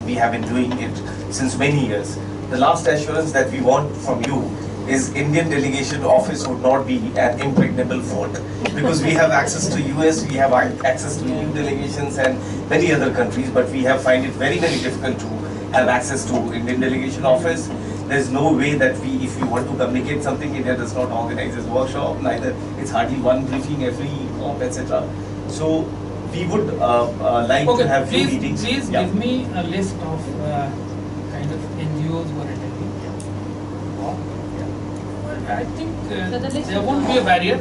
we have been doing it since many years. The last assurance that we want from you is Indian delegation office would not be an impregnable fort, because we have access to US, we have access to EU delegations and many other countries, but we have find it very, very difficult to have access to Indian delegation office. There's no way that we, if we want to communicate something, India does not organize this workshop, neither it's hardly one briefing every COP, etc. So we would like to have few meetings. Please give me a list of kind of NGOs who are attending. I think there won't be a barrier.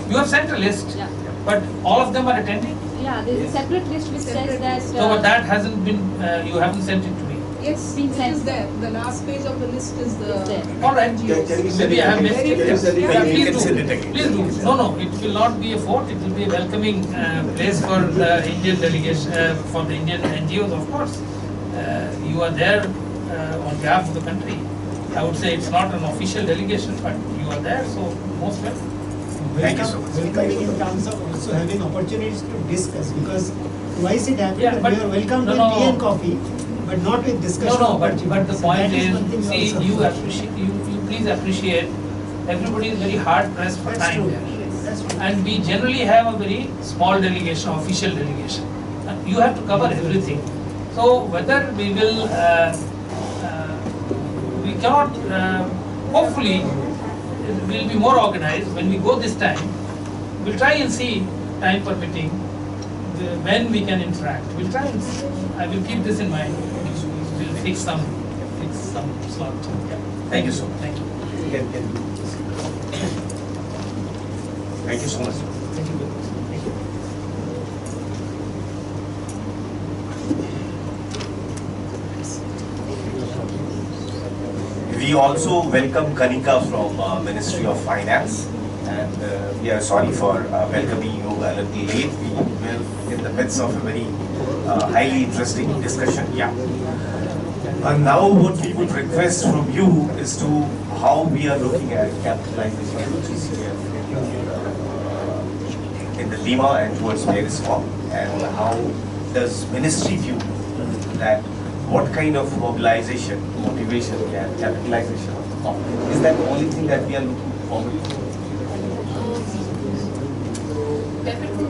You have sent a list, but all of them are attending? Yeah, there is a separate list which says that... So but that hasn't been, you haven't sent it to me? Yes, it is there. The last page of the list is the... Alright, maybe I have missed it. Please do. No, it will not be a fort, it will be a welcoming place for the Indian delegation, for the Indian NGOs, of course. You are there on behalf of the country. I would say it's not an official delegation, but you are there, so most welcome. Thank you so much. Welcoming in terms of also having opportunities to discuss, because twice it happened that we are welcome to tea and coffee, but not with discussion. But the point is, see, you appreciate, you please appreciate, everybody is very hard pressed for time there. And we generally have a very small delegation, official delegation. And you have to cover everything. So whether we will, we cannot, hopefully, it will be more organized when we go this time. We'll try and see, time permitting, when we can interact. We'll try and see. I will keep this in mind. We'll fix some slot. Yeah. Thank you so much. Thank you. Thank you so much. Thank you. Thank you. We also welcome Kanika from Ministry of Finance, and we are sorry for welcoming you a little late. We were in the midst of a very highly interesting discussion. Yeah. And now what we would request from you is to how we are looking at capitalization of GCF in the Lima and towards Paris COP, and how does Ministry view that what kind of motivation can capitalization of the COP? Is that the only thing that we are looking forward to?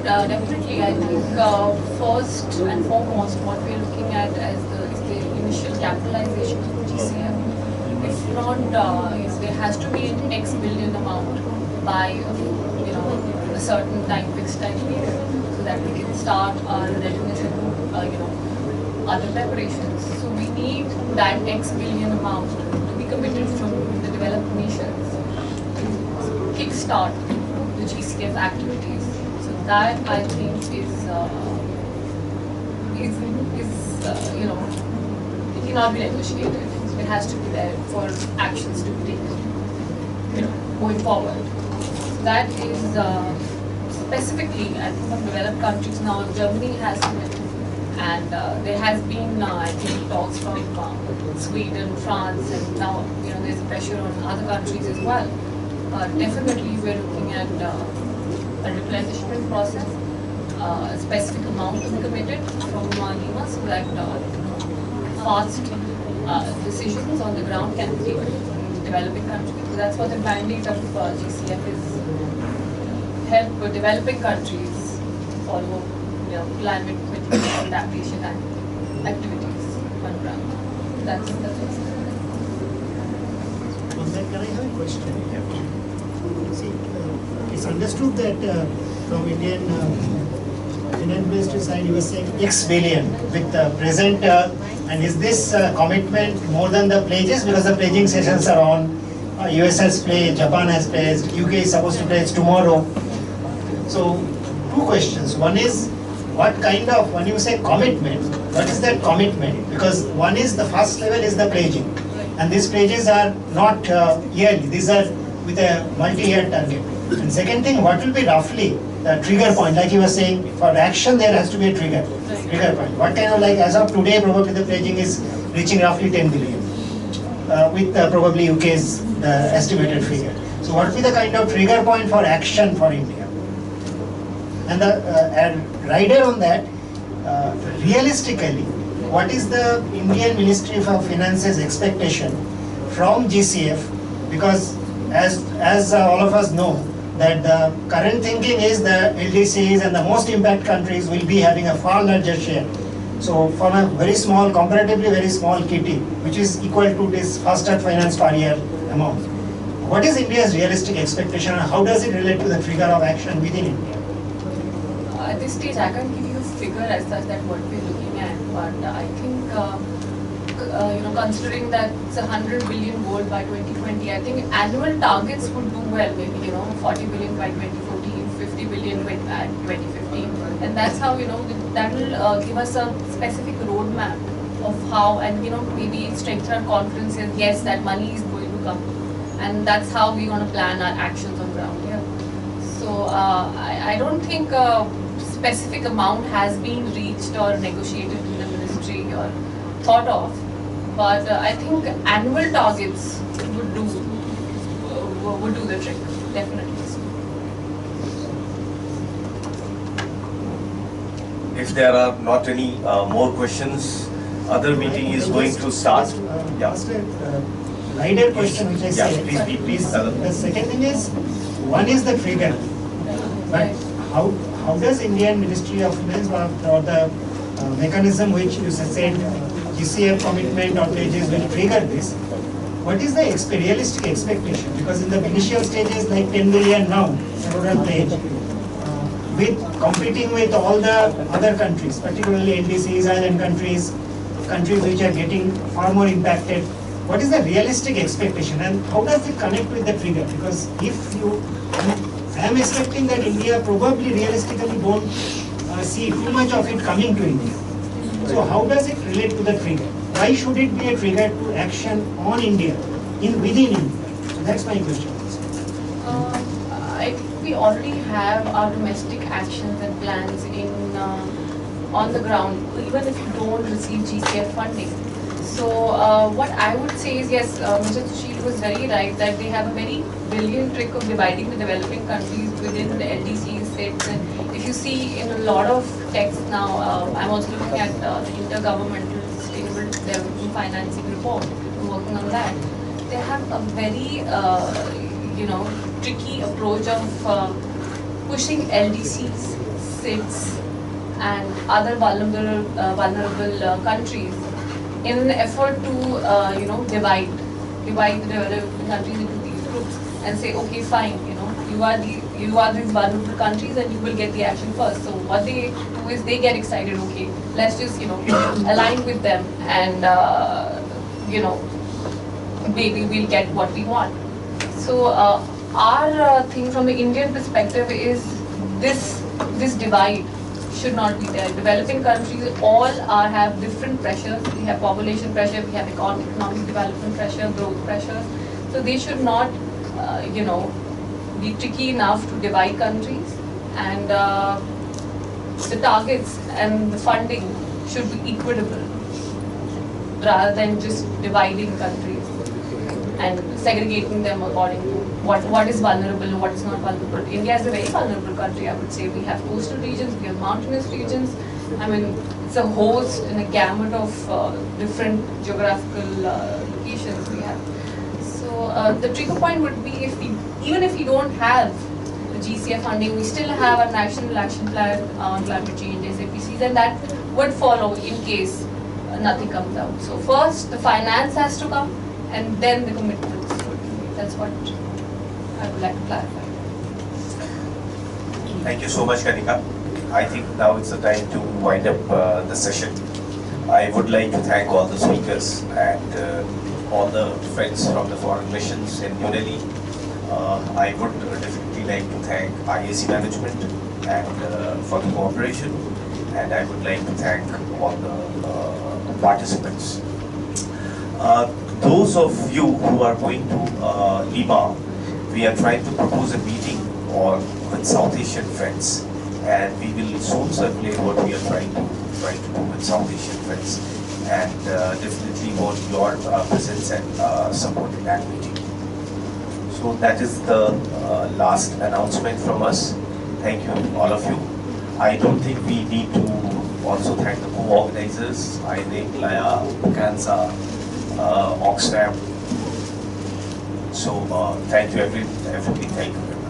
Definitely, I think first and foremost what we are looking at is the initial capitalization of GCF. If not, if there has to be an X billion amount by a certain fixed time period, so that we can start our readiness and other preparations. So we need that X billion amount to be committed from the developed nations to kickstart the GCF activities. So that I think is it cannot be negotiated. It has to be there for actions to be taken, going forward. So that is specifically, I think, from developed countries now. Germany has committed. And there has been, I think, talks from Sweden, France, and now there's pressure on other countries as well. Definitely, we're looking at a replenishment process, a specific amount to be committed from Lima, so that fast decisions on the ground can be taken in developing countries. So that's what the mandate of GCF is: help developing countries follow climate mitigation, adaptation and activities on ground. That's what's On that, can I have a question? See, it's understood that from Indian ministry side, you were saying X billion with the present, and is this commitment more than the pledges? Because the pledging sessions are on, US has pledged, Japan has pledged, UK is supposed to pledge tomorrow. So, two questions. One is, what kind of, when you say commitment, what is that commitment? Because one is, the first level is the pledging. And these pledges are not yearly, these are with a multi-year target. And second thing, what will be roughly the trigger point? Like you were saying, for action there has to be a trigger point. What kind of, like as of today, probably the pledging is reaching roughly 10 billion. With probably UK's estimated figure. So what will be the kind of trigger point for action for India? And the rider on that, realistically, what is the Indian Ministry of Finance's expectation from GCF? Because as all of us know, that the current thinking is the LDCs and the most impact countries will be having a far larger share. So from a very small, comparatively very small kitty, which is equal to this fast start finance per year amount, what is India's realistic expectation and how does it relate to the trigger of action within India? At this stage, I can't give you a figure as such that what we're looking at, but I think, considering that it's 100 billion goal by 2020, I think annual targets would do well, maybe, 40 billion by 2014, 50 billion by 2015. And that's how, that will give us a specific roadmap of how, and, maybe strengthen our confidence in, yes, that money is going to come. And that's how we're going to plan our actions on ground here. So I don't think a specific amount has been reached or negotiated in the ministry or thought of, but I think annual targets would do the trick, definitely. If there are not any more questions, other meeting is going to start. Yeah. Wider question which I Yeah, said. please. The second thing is, one is the trigger, but how does Indian Ministry of Finance or the mechanism which you said GCF commitment or pledges will trigger this? What is the realistic expectation? Because in the initial stages, like 10 billion now, total pledge, with competing with all the other countries, particularly LDCs, island countries which are getting far more impacted. What is the realistic expectation and how does it connect with the trigger? Because I am expecting that India probably realistically don't see too much of it coming to India. So how does it relate to the trigger? Why should it be a trigger to action on India, within India? So that's my question. I think we already have our domestic actions and plans on the ground, even if you don't receive GCF funding. So what I would say is, yes, Mr. Sushil was very right that they have a very brilliant trick of dividing the developing countries within the LDC states. And if you see in a lot of texts now, I'm also looking at the Intergovernmental Sustainable Development Financing Report, I'm working on that. They have a very, tricky approach of pushing LDCs, SIDS, and other vulnerable countries in an effort to divide the developing countries into these groups and say, okay, fine, you are these vulnerable countries and you will get the action first. So what they do is they get excited, okay, let's just align with them and maybe we'll get what we want. So our thing from the Indian perspective is this divide should not be there. Developing countries all have different pressures. We have population pressure, we have economic development pressure, growth pressure. So they should not, be tricky enough to divide countries. And the targets and the funding should be equitable rather than just dividing countries and segregating them according to what is vulnerable and what is not vulnerable. India is a very vulnerable country, I would say. We have coastal regions, we have mountainous regions. I mean, it's a host and a gamut of different geographical locations we have. So the trigger point would be even if we don't have the GCF funding, we still have a national action plan on climate change, SAPCs, and that would follow in case nothing comes out. So first, the finance has to come, and then the commitments. That's what I would like to clarify. Thank you so much, Kanika. I think now it's the time to wind up the session. I would like to thank all the speakers and all the friends from the foreign missions in New Delhi. I would definitely like to thank IAC management and for the cooperation, and I would like to thank all the participants. Those of you who are going to Lima, we are trying to propose a meeting with South Asian friends, and we will soon circulate what we are trying to do with South Asian friends, and definitely want your presence and support in that meeting. So that is the last announcement from us. Thank you, all of you. I don't think we need to also thank the co-organizers, INIC, Laya, Cansa, Oxfam. So thank you everybody, thank you very much.